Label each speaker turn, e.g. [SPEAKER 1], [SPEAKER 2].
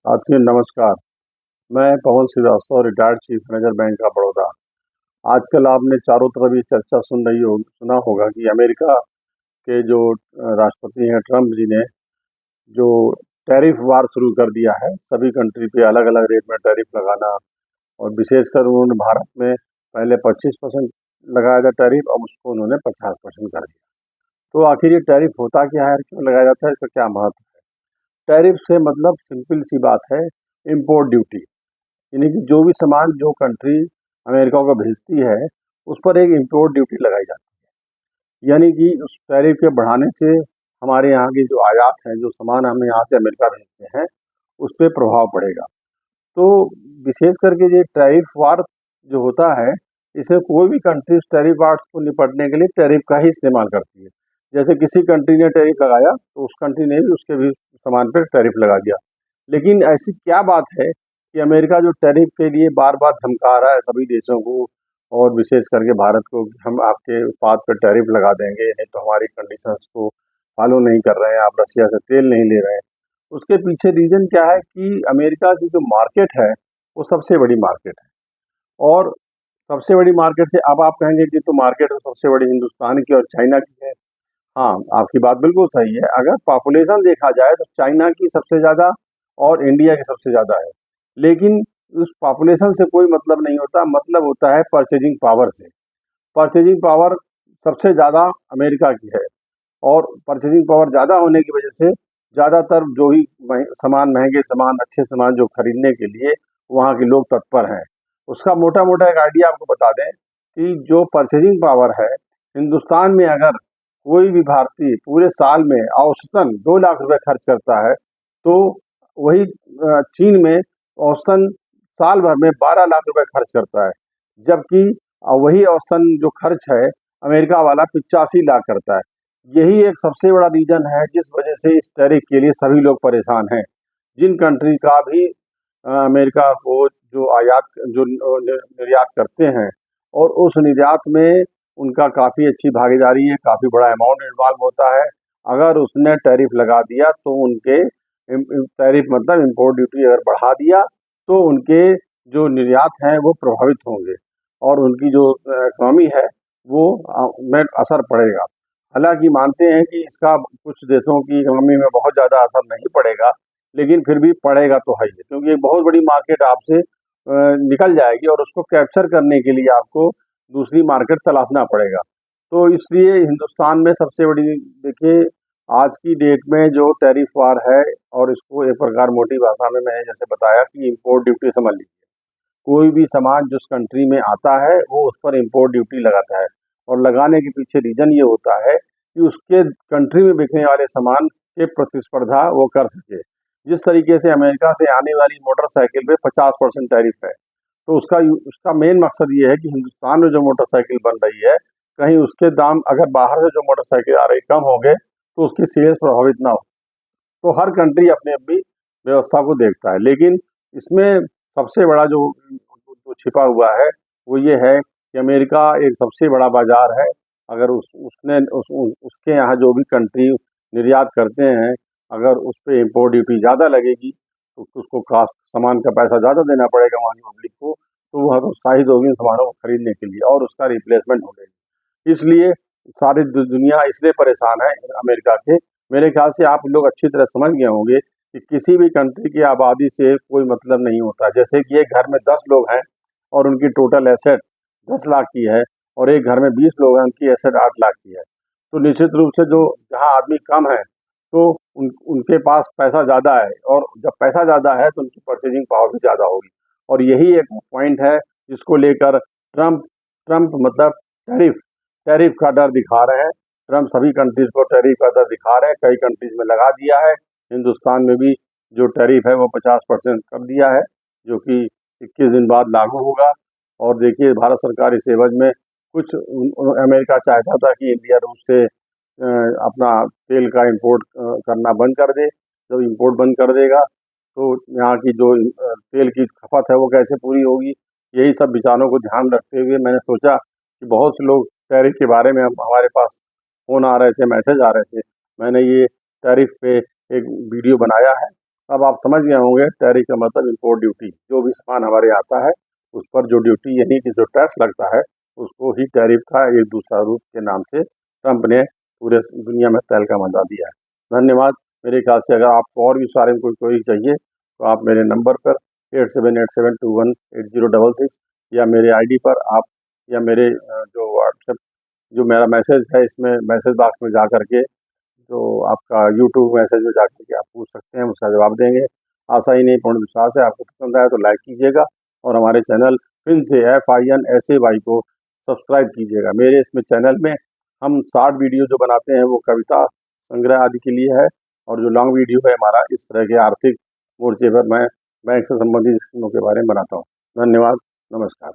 [SPEAKER 1] साथियों नमस्कार। मैं Pawan Srivastava, retired chief manager bank of Baroda. आजकल आपने चारों तरफ ये चर्चा सुना होगा कि अमेरिका के जो राष्ट्रपति हैं ट्रम्प जी ने जो टैरिफ वार शुरू कर दिया है, सभी कंट्री पे अलग अलग रेट में टैरिफ लगाना। और विशेषकर उन्होंने भारत में पहले 25% लगाया था टैरिफ, अब उसको उन्होंने 50% कर दिया। तो आखिर ये टैरिफ होता क्या है, क्यों लगाया जाता है, इसका क्या महत्व है? टैरिफ से मतलब सिंपल सी बात है, इम्पोर्ट ड्यूटी। यानी कि जो भी सामान जो कंट्री अमेरिका को भेजती है उस पर एक इम्पोर्ट ड्यूटी लगाई जाती है। यानी कि उस टैरिफ के बढ़ाने से हमारे यहाँ की जो आयात है, जो सामान हम यहाँ से अमेरिका भेजते हैं, उस पर प्रभाव पड़ेगा। तो विशेष करके ये टैरिफ वार जो होता है, इसे कोई भी कंट्री उस टैरिफ वार को निपटने के लिए टैरिफ का ही इस्तेमाल करती है। जैसे किसी कंट्री ने टैरिफ लगाया तो उस कंट्री ने भी उसके भी सामान पर टैरिफ लगा दिया। लेकिन ऐसी क्या बात है कि अमेरिका जो टैरिफ के लिए बार बार धमका रहा है सभी देशों को, और विशेष करके भारत को, कि हम आपके उत्पाद पर टैरिफ लगा देंगे, नहीं तो हमारी कंडीशंस को फॉलो नहीं कर रहे हैं, आप रशिया से तेल नहीं ले रहे हैं। उसके पीछे रीजन क्या है कि अमेरिका की जो मार्केट है वो सबसे बड़ी मार्केट है। और सबसे बड़ी मार्केट से अब आप कहेंगे कि तो मार्केट तो सबसे बड़ी हिंदुस्तान की और चाइना की है। हाँ, आपकी बात बिल्कुल सही है। अगर पॉपुलेशन देखा जाए तो चाइना की सबसे ज़्यादा और इंडिया की सबसे ज़्यादा है। लेकिन उस पॉपुलेशन से कोई मतलब नहीं होता, मतलब होता है परचेजिंग पावर से। परचेजिंग पावर सबसे ज़्यादा अमेरिका की है, और परचेजिंग पावर ज़्यादा होने की वजह से ज़्यादातर जो भी सामान, महंगे सामान, अच्छे सामान जो खरीदने के लिए वहाँ के लोग तत्पर हैं। उसका मोटा मोटा एक आइडिया आपको बता दें कि जो परचेजिंग पावर है, हिंदुस्तान में अगर कोई भी भारतीय पूरे साल में औसतन 2 लाख रुपए खर्च करता है, तो वही चीन में औसतन साल भर में 12 लाख रुपए खर्च करता है। जबकि वही औसतन जो खर्च है अमेरिका वाला 85 लाख करता है। यही एक सबसे बड़ा रीजन है जिस वजह से इस टैरिफ के लिए सभी लोग परेशान हैं। जिन कंट्री का भी अमेरिका को जो निर्यात करते हैं, और उस निर्यात में उनका काफ़ी अच्छी भागीदारी है, काफ़ी बड़ा अमाउंट इन्वॉल्व होता है। अगर उसने टैरिफ लगा दिया तो उनके टैरिफ मतलब इम्पोर्ट ड्यूटी अगर बढ़ा दिया तो उनके जो निर्यात हैं वो प्रभावित होंगे, और उनकी जो इकनॉमी है वो में असर पड़ेगा। हालांकि मानते हैं कि इसका कुछ देशों की इकनॉमी में बहुत ज़्यादा असर नहीं पड़ेगा, लेकिन फिर भी पड़ेगा तो है ही, क्योंकि एक बहुत बड़ी मार्केट आपसे निकल जाएगी और उसको कैप्चर करने के लिए आपको दूसरी मार्केट तलाशना पड़ेगा। तो इसलिए हिंदुस्तान में सबसे बड़ी, देखिए, आज की डेट में जो टैरिफ वार है, और इसको एक प्रकार मोटी भाषा में मैंने जैसे बताया कि इम्पोर्ट ड्यूटी समझ लीजिए। कोई भी सामान जिस कंट्री में आता है वो उस पर इम्पोर्ट ड्यूटी लगाता है, और लगाने के पीछे रीजन ये होता है कि उसके कंट्री में बिकने वाले सामान के प्रतिस्पर्धा वो कर सके। जिस तरीके से अमेरिका से आने वाली मोटरसाइकिल पे 50% टैरिफ है, तो उसका मेन मकसद ये है कि हिंदुस्तान में जो मोटरसाइकिल बन रही है, कहीं उसके दाम अगर बाहर से जो मोटरसाइकिल आ रही कम हो गए तो उसकी सेल्स प्रभावित ना हो। तो हर कंट्री अपनी अपनी व्यवस्था को देखता है। लेकिन इसमें सबसे बड़ा जो छिपा हुआ है वो ये है कि अमेरिका एक सबसे बड़ा बाजार है। अगर उसके यहाँ जो भी कंट्री निर्यात करते हैं, अगर उस पर इम्पोर्ट ड्यूटी ज़्यादा लगेगी तो उसको कास्ट सामान का पैसा ज़्यादा देना पड़ेगा वहाँ की पब्लिक को, तो वह उत्साहित होगी उन सामानों को खरीदने के लिए, और उसका रिप्लेसमेंट हो जाएगी। इसलिए सारी दुनिया इसलिए परेशान है अमेरिका के। मेरे ख्याल से आप लोग अच्छी तरह समझ गए होंगे कि किसी भी कंट्री की आबादी से कोई मतलब नहीं होता। जैसे कि एक घर में 10 लोग हैं और उनकी टोटल एसेट 10 लाख की है, और एक घर में 20 लोग हैं, उनकी एसेट 8 लाख की है। तो निश्चित रूप से जो जहाँ आदमी कम है तो उनके पास पैसा ज़्यादा है, और जब पैसा ज़्यादा है तो उनकी परचेजिंग पावर भी ज़्यादा होगी। और यही एक पॉइंट है जिसको लेकर ट्रम्प ट्रम्प मतलब टैरिफ टैरिफ का डर दिखा रहे हैं। ट्रम्प सभी कंट्रीज को टैरिफ का डर दिखा रहे हैं, कई कंट्रीज में लगा दिया है। हिंदुस्तान में भी जो टैरिफ है वो 50% कर दिया है, जो कि 21 दिन बाद लागू होगा। और देखिए, भारत सरकार इस एवज में कुछ अमेरिका चाहता था कि इंडिया रूस से अपना तेल का इंपोर्ट करना बंद कर दे। जब इंपोर्ट बंद कर देगा तो यहाँ की जो तेल की खपत है वो कैसे पूरी होगी। यही सब विचारों को ध्यान रखते हुए मैंने सोचा कि बहुत से लोग टैरिफ के बारे में हमारे पास फ़ोन आ रहे थे, मैसेज आ रहे थे। मैंने ये टैरिफ पे एक वीडियो बनाया है, अब आप समझ गए होंगे टैरिफ का मतलब इम्पोर्ट ड्यूटी, जो भी सामान हमारे यहाँ आता है उस पर जो ड्यूटी यानी कि जो टैक्स लगता है उसको ही टैरिफ का एक दूसरा रूप के नाम से ट्रंप ने पूरे दुनिया में तहलका मचा दिया है। धन्यवाद। मेरे ख्याल से अगर आपको और भी इस बारे में कोई क्वेरी चाहिए तो आप मेरे नंबर पर 8787218066 या मेरे आईडी पर आप या मेरे जो व्हाट्सएप जो मेरा मैसेज है इसमें मैसेज बॉक्स में जा करके जो आपका यूट्यूब मैसेज में जा करके आप पूछ सकते हैं, उसका जवाब देंगे। आशा ही नहीं पूर्ण विश्वास है आपको पसंद आया तो लाइक कीजिएगा और हमारे चैनल FinSay FINSAY को सब्सक्राइब कीजिएगा। मेरे इसमें चैनल में हम शॉर्ट वीडियो जो बनाते हैं वो कविता संग्रह आदि के लिए है और जो लॉन्ग वीडियो है हमारा इस तरह के आर्थिक मोर्चे पर मैं बैंक से संबंधित स्कीमों के बारे में बनाता हूँ। धन्यवाद। नमस्कार।